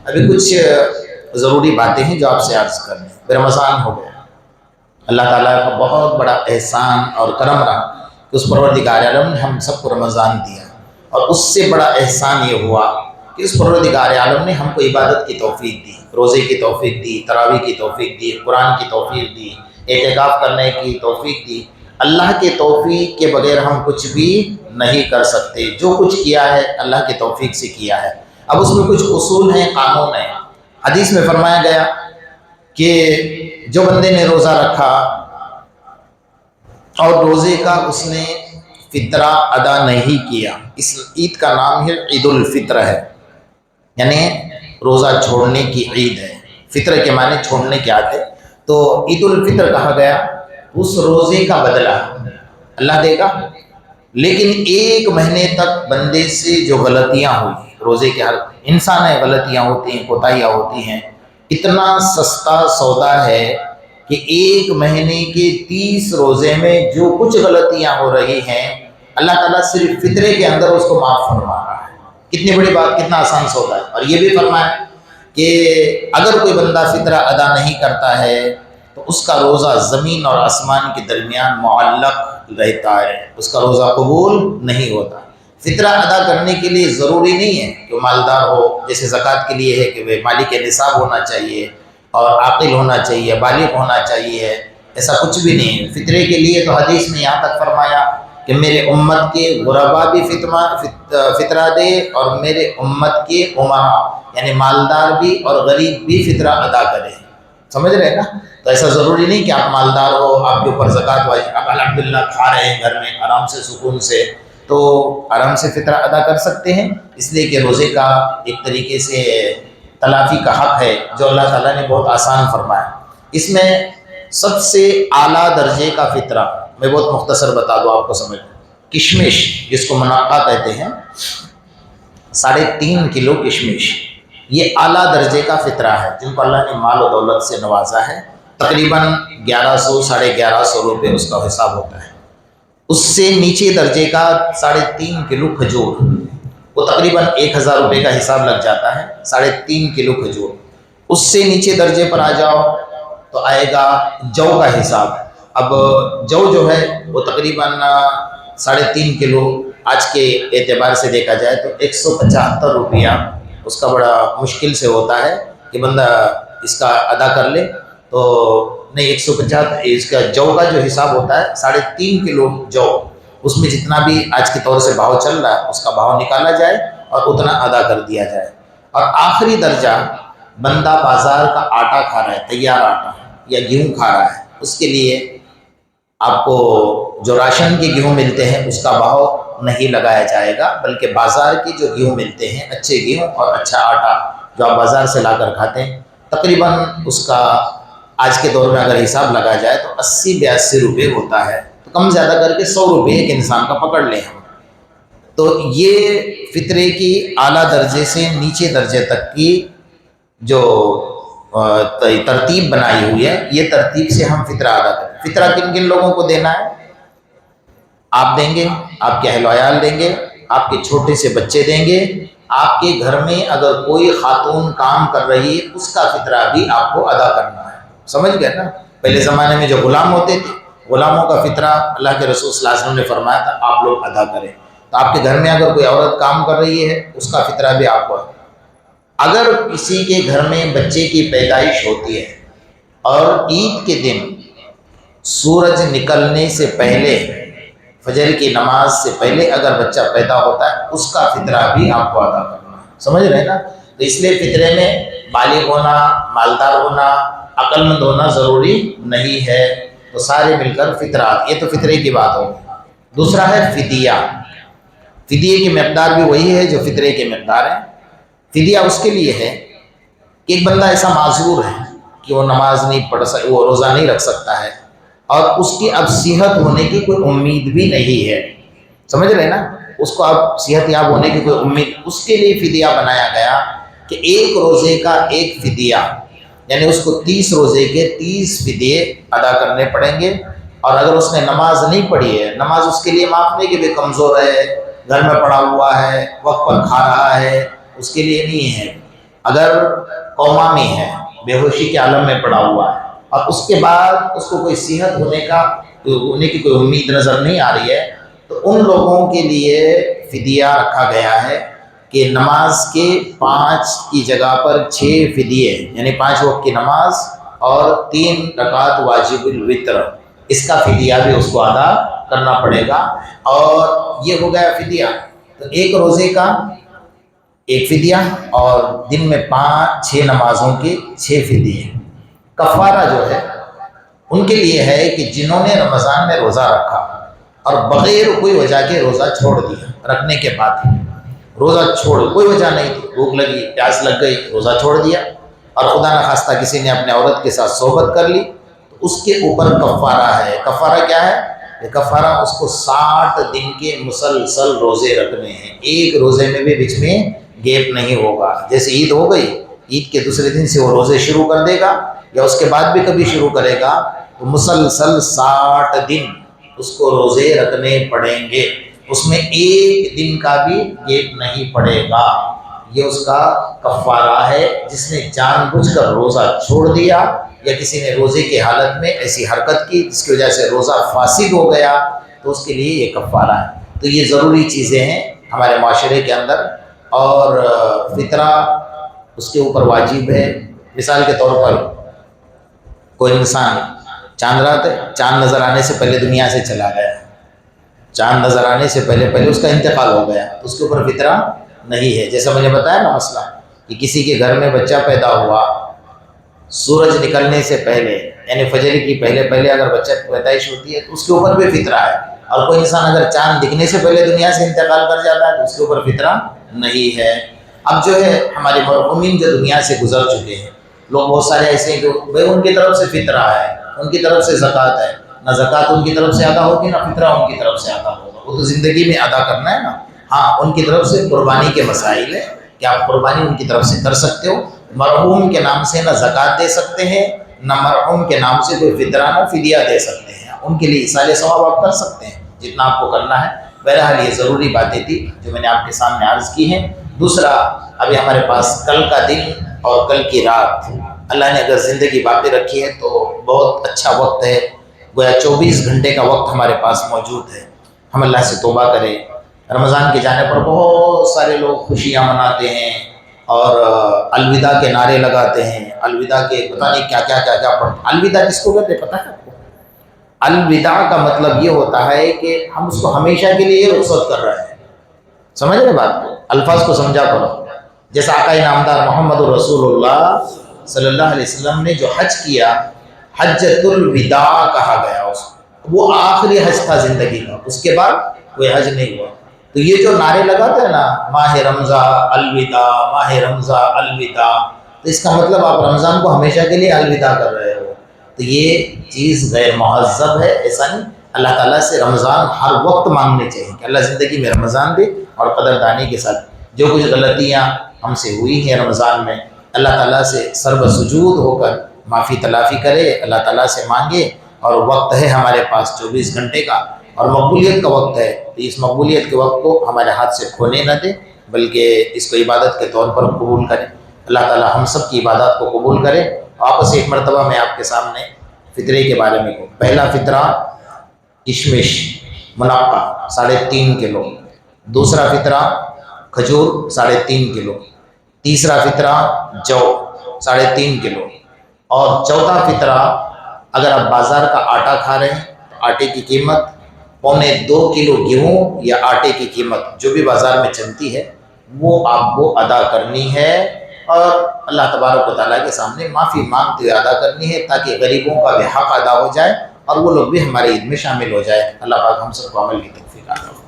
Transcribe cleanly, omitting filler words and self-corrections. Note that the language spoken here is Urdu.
ابھی کچھ ضروری باتیں ہیں جو آپ سے عرض کر دیں۔ رمضان ہو گیا، اللہ تعالیٰ کا بہت بڑا احسان اور کرم رہا کہ اس پروردگار عالم نے ہم سب کو رمضان دیا، اور اس سے بڑا احسان یہ ہوا کہ اس پروردگار عالم نے ہم کو عبادت کی توفیق دی، روزے کی توفیق دی، تراویح کی توفیق دی، قرآن کی توفیق دی، اعتکاف کرنے کی توفیق دی۔ اللہ کے توفیق کے بغیر ہم کچھ بھی نہیں کر سکتے، جو کچھ کیا ہے اللہ کے توفیق سے کیا ہے۔ اب اس میں کچھ اصول ہیں، قانون ہیں۔ حدیث میں فرمایا گیا کہ جو بندے نے روزہ رکھا اور روزے کا اس نے فطرہ ادا نہیں کیا، اس عید کا نام ہے عید الفطر ہے، یعنی روزہ چھوڑنے کی عید ہے۔ فطر کے معنی چھوڑنے کی عادت ہے، تو عید الفطر کہا گیا۔ اس روزے کا بدلہ اللہ دے گا، لیکن ایک مہینے تک بندے سے جو غلطیاں ہوئی، روزے کے ہر انسان ہے، غلطیاں ہوتی ہیں، کوتاہیاں ہوتی ہیں، اتنا سستا سودا ہے کہ ایک مہینے کے 30 روزے میں جو کچھ غلطیاں ہو رہی ہیں اللہ تعالیٰ صرف فطرے کے اندر اس کو معاف فرما رہا ہے۔ کتنی بڑی بات، کتنا آسان سودا ہے۔ اور یہ بھی فرمایا کہ اگر کوئی بندہ فطرہ ادا نہیں کرتا ہے تو اس کا روزہ زمین اور آسمان کے درمیان معلق رہتا ہے، اس کا روزہ قبول نہیں ہوتا۔ فطرہ ادا کرنے کے لیے ضروری نہیں ہے کہ مالدار ہو، جیسے زکوٰۃ کے لیے ہے کہ وہ مالک نصاب ہونا چاہیے اور عاقل ہونا چاہیے، بالغ ہونا چاہیے، ایسا کچھ بھی نہیں ہے۔ فطرے کے لیے تو حدیث میں یہاں تک فرمایا کہ میرے امت کے غربا بھی فطرہ دے، اور میرے امت کے امراء یعنی مالدار بھی اور غریب بھی فطرہ ادا کرے۔ سمجھ رہے ہیں نا؟ تو ایسا ضروری نہیں کہ آپ مالدار ہو، آپ کے اوپر زکوٰۃ واجب، آپ الحمدللہ کھا رہے ہیں گھر میں آرام سے سکون سے، تو آرام سے فطرہ ادا کر سکتے ہیں، اس لیے کہ روزے کا ایک طریقے سے تلافی کا حق ہے جو اللہ تعالیٰ نے بہت آسان فرمایا۔ اس میں سب سے اعلیٰ درجے کا فطرہ میں بہت مختصر بتا دوں آپ کو سمجھ، کشمش جس کو مناقہ کہتے ہیں، 3.5 کلو کشمش، یہ اعلیٰ درجے کا فطرہ ہے جن کو اللہ نے مال و دولت سے نوازا ہے۔ تقریباً 1100 ساڑھے 1100 روپے اس کا حساب ہوتا ہے۔ اس سے نیچے درجے کا 3.5 کلو کھجور، وہ تقریباً 1000 روپے کا حساب لگ جاتا ہے، 3.5 کلو کھجور۔ اس سے نیچے درجے پر آ جاؤ تو آئے گا جو کا حساب۔ اب جو ہے وہ تقریباً 3.5 کلو آج کے اعتبار سے دیکھا جائے تو 175 روپیہ اس کا بڑا مشکل سے ہوتا ہے کہ بندہ اس کا ادا کر لے، تو نہیں 150 اس کا جو کا جو حساب ہوتا ہے 3.5 کلو جو، اس میں جتنا بھی آج کے طور سے بھاؤ چل رہا ہے اس کا بھاؤ نکالا جائے اور اتنا ادا کر دیا جائے۔ اور آخری درجہ بندہ بازار کا آٹا کھا رہا ہے، تیار آٹا یا گیہوں کھا رہا ہے، اس کے لیے آپ کو جو راشن کے گیہوں ملتے ہیں اس کا بھاؤ نہیں لگایا جائے گا، بلکہ بازار کے جو گیہوں ملتے ہیں، اچھے گیہوں اور اچھا آٹا جو آپ بازار سے لا کر کھاتے ہیں، تقریباً اس کا آج کے دور میں اگر حساب لگا جائے تو 80-82 روپے ہوتا ہے، تو کم زیادہ کر کے 100 روپے ایک انسان کا پکڑ لیں ہم۔ تو یہ فطرے کی اعلیٰ درجے سے نیچے درجے تک کی جو ترتیب بنائی ہوئی ہے، یہ ترتیب سے ہم فطرہ ادا کریں۔ فطرہ کن کن لوگوں کو دینا ہے؟ آپ دیں گے، آپ کے اہل و عیال دیں گے، آپ کے چھوٹے سے بچے دیں گے، آپ کے گھر میں اگر کوئی خاتون کام کر رہی ہے اس کا فطرہ بھی آپ کو ادا کرنا ہے۔ سمجھ گئے نا؟ پہلے زمانے میں جو غلام ہوتے تھے، غلاموں کا فطرہ اللہ کے رسول صلی اللہ علیہ وسلم نے فرمایا تھا آپ لوگ ادا کریں۔ تو آپ کے گھر میں اگر کوئی عورت کام کر رہی ہے اس کا فطرہ بھی آپ کو ہے۔ اگر کسی کے گھر میں بچے کی پیدائش ہوتی ہے اور عید کے دن سورج نکلنے سے پہلے، فجر کی نماز سے پہلے اگر بچہ پیدا ہوتا ہے اس کا فطرہ بھی آپ کو ادا کرنا ہے۔ سمجھ رہے ہیں نا؟ تو اس لیے فطرے میں بالغ ہونا، مالدار ہونا، عقل مند ہونا ضروری نہیں ہے، تو سارے مل کر فطرہ، یہ تو فطرے کی بات ہوگی۔ دوسرا ہے فدیہ۔ فدیے کی مقدار بھی وہی ہے جو فطرے کی مقدار ہے۔ فدیہ اس کے لیے ہے کہ ایک بندہ ایسا معذور ہے کہ وہ نماز نہیں پڑھ سکتا، وہ روزہ نہیں رکھ سکتا ہے، اور اس کی اب صحت ہونے کی کوئی امید بھی نہیں ہے۔ سمجھ رہے نا؟ اس کو اب صحت یاب ہونے کی کوئی امید، اس کے لیے فدیہ بنایا گیا کہ ایک روزے کا ایک فدیہ، یعنی اس کو 30 روزے کے 30 فدیے ادا کرنے پڑیں گے۔ اور اگر اس نے نماز نہیں پڑھی ہے، نماز اس کے لیے معاف نہیں کہ وہ کمزور ہے، گھر میں پڑا ہوا ہے، وقت پر کھا رہا ہے، اس کے لیے نہیں ہے۔ اگر کوما میں ہے، بے ہوشی کے عالم میں پڑا ہوا ہے، اور اس کے بعد اس کو کوئی صحت ہونے کی کوئی امید نظر نہیں آ رہی ہے، تو ان لوگوں کے لیے فدیہ رکھا گیا ہے کہ نماز کے 5 کی جگہ پر 6 فدیے، یعنی 5 وقت کی نماز اور 3 رکعت واجب الوتر، اس کا فدیہ بھی اس کو ادا کرنا پڑے گا۔ اور یہ ہو گیا فدیہ، تو ایک روزے کا ایک فدیہ اور دن میں 6 نمازوں کے 6 فدیے۔ کفارہ جو ہے ان کے لیے ہے کہ جنہوں نے رمضان میں روزہ رکھا اور بغیر کوئی وجہ کے روزہ چھوڑ دیا، رکھنے کے بعد روزہ چھوڑ، کوئی وجہ نہیں تھی، بھوک لگی، پیاس لگ گئی، روزہ چھوڑ دیا، اور خدا نخواستہ کسی نے اپنے عورت کے ساتھ صحبت کر لی، تو اس کے اوپر کفارہ ہے۔ کفارہ کیا ہے؟ یہ کفارہ اس کو 60 دن کے مسلسل روزے رکھنے ہیں، ایک روزے میں بھی بیچ میں گیپ نہیں ہوگا۔ جیسے عید ہو گئی، عید کے دوسرے دن سے وہ روزے شروع کر دے گا یا اس کے بعد بھی کبھی شروع کرے گا، تو مسلسل 60 دن اس کو روزے رکھنے پڑیں گے، اس میں ایک دن کا بھی گیپ نہیں پڑے گا۔ یہ اس کا کفارہ ہے۔ جس نے جان بوجھ کر روزہ چھوڑ دیا یا کسی نے روزے کی حالت میں ایسی حرکت کی جس کی وجہ سے روزہ فاسد ہو گیا، تو اس کے لیے یہ کفارہ ہے۔ تو یہ ضروری چیزیں ہیں ہمارے معاشرے کے اندر، اور فطرہ اس کے اوپر واجب ہے۔ مثال کے طور پر کوئی انسان چاند رات ہے، چاند نظر آنے سے پہلے دنیا سے چلا گیا، چاند نظر آنے سے پہلے اس کا انتقال ہو گیا، اس کے اوپر فطرہ نہیں ہے۔ جیسا میں نے بتایا نا مسئلہ، کہ کسی کے گھر میں بچہ پیدا ہوا سورج نکلنے سے پہلے، یعنی فجر کی پہلے اگر بچہ پیدائش ہوتی ہے تو اس کے اوپر بھی فطرہ ہے، اور کوئی انسان اگر چاند دکھنے سے پہلے دنیا سے انتقال کر جاتا ہے تو اس کے اوپر فطرہ نہیں ہے۔ اب جو ہے ہمارے مرحومین جو دنیا سے گزر چکے ہیں، لوگ بہت سارے ایسے ہیں جو ان کی طرف سے فطرہ ہے، ان کی طرف سے زکوٰۃ ہے، نہ زکوٰۃ ان کی طرف سے ادا ہوگی نہ فطرہ ان کی طرف سے ادا ہوگا، وہ تو زندگی میں ادا کرنا ہے نا۔ ہاں، ان کی طرف سے قربانی کے مسائل ہے کہ آپ قربانی ان کی طرف سے کر سکتے ہو، مرحوم کے نام سے نہ زکوٰۃ دے سکتے ہیں، نہ مرحوم کے نام سے کوئی فطرہ نہ فدیہ دے سکتے ہیں، ان کے لیے ایصال ثواب آپ کر سکتے ہیں جتنا آپ کو کرنا ہے۔ بہرحال یہ ضروری باتیں تھی جو میں نے آپ کے سامنے عرض کی ہیں۔ دوسرا، ابھی ہمارے پاس کل کا دن اور کل کی رات، اللہ نے اگر زندگی باقی رکھی ہے تو بہت اچھا وقت ہے، گویا 24 گھنٹے کا وقت ہمارے پاس موجود ہے۔ ہم اللہ سے توبہ کریں۔ رمضان کے جانے پر بہت سارے لوگ خوشیاں مناتے ہیں اور الوداع کے نعرے لگاتے ہیں، الوداع کے پتہ نہیں کیا کیا پڑھتے ہیں۔ الوداع کس کو کہتے ہیں پتہ ہے آپ کو؟ الوداع کا مطلب یہ ہوتا ہے کہ ہم اس کو ہمیشہ کے لیے رخصت کر رہے ہیں۔ سمجھ رہے بات کو؟ الفاظ کو سمجھا کرو۔ جیسا آقا نامدار محمد رسول اللہ صلی اللہ علیہ وسلم نے جو حج کیا، حجۃ الوداع کہا گیا اس کو، وہ آخری حج تھا زندگی کا، اس کے بعد کوئی حج نہیں ہوا۔ تو یہ جو نعرے لگاتے ہیں نا، ماہ رمضان الوداع، ماہ رمضان الوداع، تو اس کا مطلب آپ رمضان کو ہمیشہ کے لیے الوداع کر رہے ہو، تو یہ چیز غیر مہذب ہے۔ ایسا نہیں، اللہ تعالیٰ سے رمضان ہر وقت مانگنے چاہیے کہ اللہ زندگی میں رمضان دے، اور قدردانی کے ساتھ جو کچھ غلطیاں ہم سے ہوئی ہیں رمضان میں، اللہ تعالیٰ سے سرب سجود ہو کر معافی تلافی کرے، اللہ تعالیٰ سے مانگے۔ اور وقت ہے ہمارے پاس 24 گھنٹے کا، اور مقبولیت کا وقت ہے، تو اس مقبولیت کے وقت کو ہمارے ہاتھ سے کھونے نہ دے، بلکہ اس کو عبادت کے طور پر قبول کرے۔ اللہ تعالیٰ ہم سب کی عبادات کو قبول کرے۔ واپس ایک مرتبہ میں آپ کے سامنے فطرے کے بارے میں کہوں۔ پہلا فطرہ کشمش منقع 3.5 کلو، دوسرا فطرہ کھجور 3.5 کلو، تیسرا فطرہ جو 3.5 کلو، اور چوتھا فطرہ اگر آپ بازار کا آٹا کھا رہے ہیں تو آٹے کی قیمت 2.25 کلو گیہوں یا آٹے کی قیمت جو بھی بازار میں چلتی ہے وہ آپ کو ادا کرنی ہے، اور اللہ تبارک و تعالیٰ کے سامنے معافی مانگتے ہوئے ادا کرنی ہے، تاکہ غریبوں کا بھی حق ادا ہو جائے اور وہ لوگ بھی ہمارے عید میں شامل ہو جائے۔ اللہ پاک ہم سب کو عمل کی توفیق عطا فرمائے۔